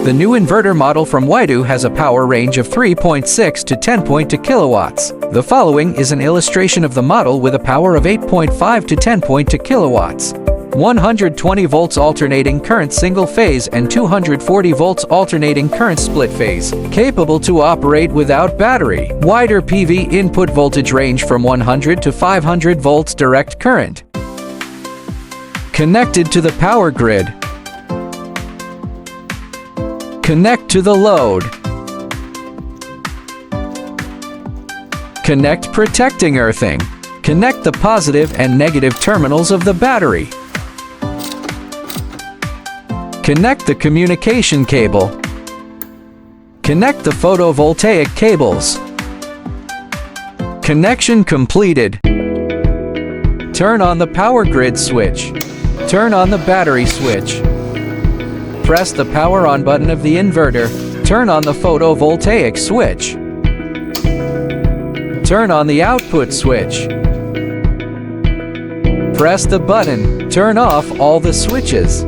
The new inverter model from WTHD has a power range of 3.6 to 10.2 kilowatts. The following is an illustration of the model with a power of 8.5 to 10.2 kilowatts. 120 volts alternating current single phase and 240 volts alternating current split phase, capable to operate without battery. Wider PV input voltage range from 100 to 500 volts direct current. Connected to the power grid. Connect to the load. Connect protecting earthing. Connect the positive and negative terminals of the battery. Connect the communication cable. Connect the photovoltaic cables. Connection completed. Turn on the power grid switch. Turn on the battery switch. Press the power on button of the inverter. Turn on the photovoltaic switch. Turn on the output switch. Press the button. Turn off all the switches.